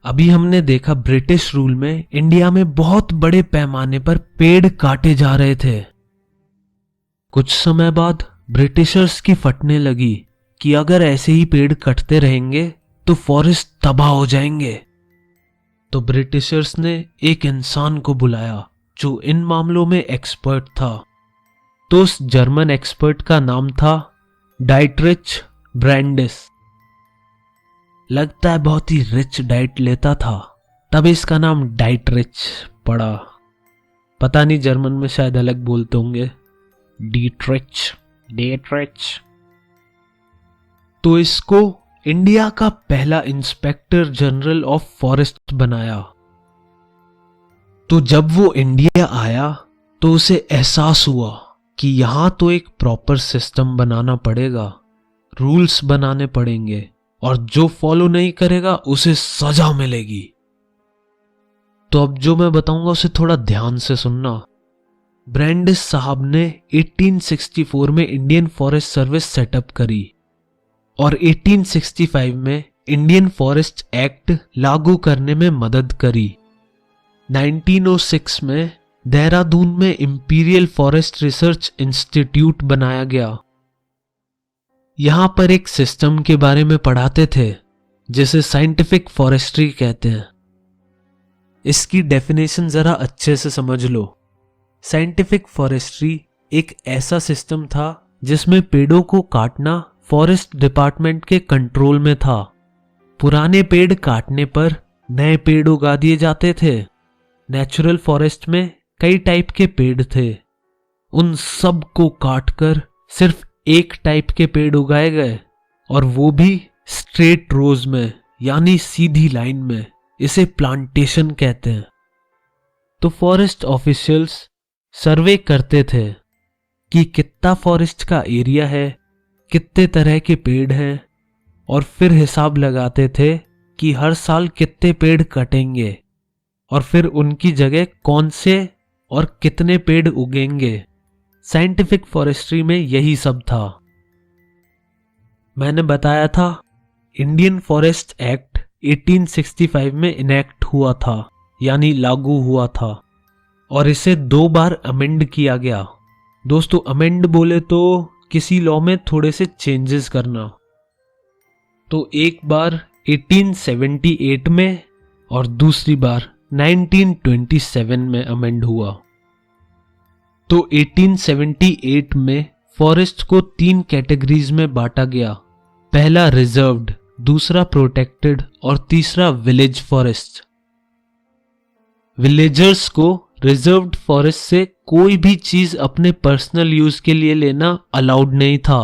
अभी हमने देखा ब्रिटिश रूल में इंडिया में बहुत बड़े पैमाने पर पेड़ काटे जा रहे थे। कुछ समय बाद ब्रिटिशर्स की फटने लगी कि अगर ऐसे ही पेड़ कटते रहेंगे तो फॉरेस्ट तबाह हो जाएंगे। तो ब्रिटिशर्स ने एक इंसान को बुलाया जो इन मामलों में एक्सपर्ट था। तो उस जर्मन एक्सपर्ट का नाम था डाइटरिच ब्रैंडिस। लगता है बहुत ही रिच डाइट लेता था, तब इसका नाम डाइटरिच पड़ा। पता नहीं जर्मन में शायद अलग बोलते होंगे, डीट्रिच, डेट्रिच। तो इसको इंडिया का पहला इंस्पेक्टर जनरल ऑफ फॉरेस्ट बनाया। तो जब वो इंडिया आया तो उसे एहसास हुआ कि यहां तो एक प्रॉपर सिस्टम बनाना पड़ेगा, रूल्स बनाने पड़ेंगे और जो फॉलो नहीं करेगा उसे सजा मिलेगी। तो अब जो मैं बताऊंगा उसे थोड़ा ध्यान से सुनना। ब्रैंडिस साहब ने 1864 में इंडियन फॉरेस्ट सर्विस सेटअप करी और 1865 में इंडियन फॉरेस्ट एक्ट लागू करने में मदद करी। 1906 में देहरादून में इंपीरियल फॉरेस्ट रिसर्च इंस्टीट्यूट बनाया गया। यहां पर एक सिस्टम के बारे में पढ़ाते थे जिसे साइंटिफिक फॉरेस्ट्री कहते हैं। इसकी डेफिनेशन जरा अच्छे से समझ लो। साइंटिफिक फॉरेस्ट्री एक ऐसा सिस्टम था जिसमें पेड़ों को काटना फॉरेस्ट डिपार्टमेंट के कंट्रोल में था। पुराने पेड़ काटने पर नए पेड़ उगा दिए जाते थे। नेचुरल फॉरेस्ट में कई टाइप के पेड़ थे, उन सब को काटकर सिर्फ एक टाइप के पेड़ उगाए गए और वो भी स्ट्रेट रोज में, यानी सीधी लाइन में। इसे प्लांटेशन कहते हैं। तो फॉरेस्ट ऑफिशियल्स सर्वे करते थे कि कितना फॉरेस्ट का एरिया है, कितने तरह के पेड़ हैं, और फिर हिसाब लगाते थे कि हर साल कितने पेड़ कटेंगे और फिर उनकी जगह कौन से और कितने पेड़ उगेंगे। साइंटिफिक फॉरेस्ट्री में यही सब था। मैंने बताया था इंडियन फॉरेस्ट एक्ट 1865 में इनेक्ट हुआ था, यानी लागू हुआ था, और इसे 2 बार अमेंड किया गया। दोस्तों, अमेंड बोले तो किसी लॉ में थोड़े से चेंजेस करना। तो एक बार 1878 में और दूसरी बार 1927 में अमेंड हुआ। तो 1878 में फॉरेस्ट को 3 कैटेगरीज में बांटा गया। पहला रिजर्व्ड, दूसरा प्रोटेक्टेड और तीसरा विलेज फॉरेस्ट। विलेजर्स को रिजर्व्ड फॉरेस्ट से कोई भी चीज अपने पर्सनल यूज के लिए लेना अलाउड नहीं था।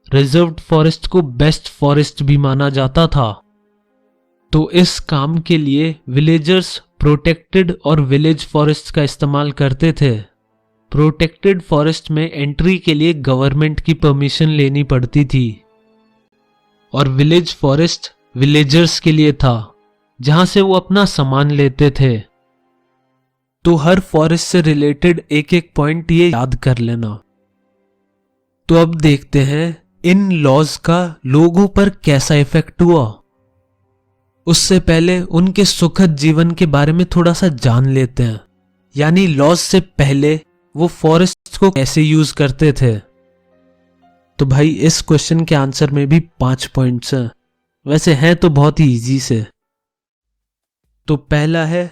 रिजर्व्ड फॉरेस्ट को बेस्ट फॉरेस्ट भी माना जाता था। तो इस काम के लिए विलेजर्स प्रोटेक्टेड और विलेज फॉरेस्ट का इस्तेमाल करते थे। प्रोटेक्टेड फॉरेस्ट में एंट्री के लिए गवर्नमेंट की परमिशन लेनी पड़ती थी और विलेज फॉरेस्ट विलेजर्स के लिए था, जहां से वो अपना सामान लेते थे। तो हर फॉरेस्ट से रिलेटेड एक एक पॉइंट ये याद कर लेना। तो अब देखते हैं इन लॉज का लोगों पर कैसा इफेक्ट हुआ। उससे पहले उनके सुखद जीवन के बारे में थोड़ा सा जान लेते हैं, यानी लॉज से पहले वो फॉरेस्ट को कैसे यूज करते थे। तो भाई, इस क्वेश्चन के आंसर में भी 5 पॉइंट्स हैं। वैसे हैं तो बहुत ही इजी से। तो पहला है,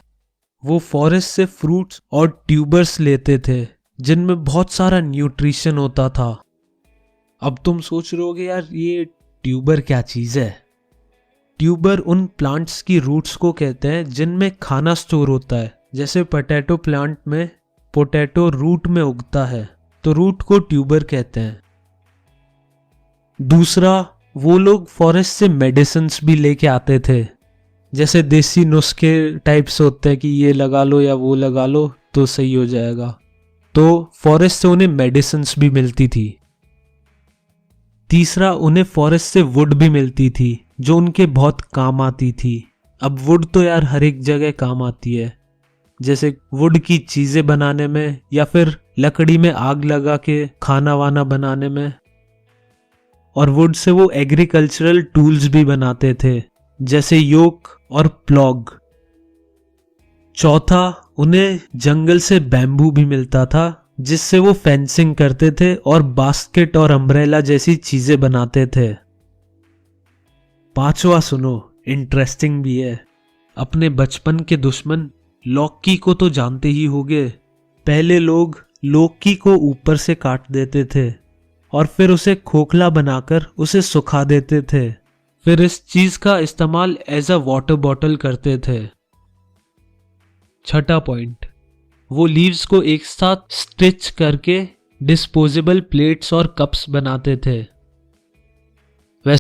वो फॉरेस्ट से फ्रूट्स और ट्यूबर्स लेते थे जिनमें बहुत सारा न्यूट्रिशन होता था। अब तुम सोच रहे होगे यार ये ट्यूबर क्या चीज है। ट्यूबर उन प्लांट्स की रूट्स को कहते हैं जिनमें खाना स्टोर होता है। जैसे पोटैटो प्लांट में पोटैटो रूट में उगता है, तो रूट को ट्यूबर कहते हैं। दूसरा, वो लोग फॉरेस्ट से मेडिसिन्स भी लेके आते थे। जैसे देसी नुस्खे टाइप्स होते हैं कि ये लगा लो या वो लगा लो तो सही हो जाएगा। तो फॉरेस्ट से उन्हें मेडिसिन्स भी मिलती थी। तीसरा, उन्हें फॉरेस्ट से वुड भी मिलती थी जो उनके बहुत काम आती थी। अब वुड तो यार हर एक जगह काम आती है, जैसे वुड की चीजें बनाने में या फिर लकड़ी में आग लगा के खाना वाना बनाने में। और वुड से वो एग्रीकल्चरल टूल्स भी बनाते थे, जैसे योक और प्लॉग। चौथा, उन्हें जंगल से बैम्बू भी मिलता था जिससे वो फेंसिंग करते थे और बास्केट और अम्ब्रेला जैसी चीजें बनाते थे। पांचवा सुनो, इंटरेस्टिंग भी है। अपने बचपन के दुश्मन लॉकी को तो जानते ही होगे। पहले लोग लॉकी को ऊपर से काट देते थे और फिर उसे खोखला बनाकर उसे सुखा देते थे। फिर इस चीज का इस्तेमाल एज अ वाटर बॉटल करते थे। छठा पॉइंट, वो लीव्स को एक साथ स्टिच करके डिस्पोजेबल प्लेट्स और कप्स बनाते थे।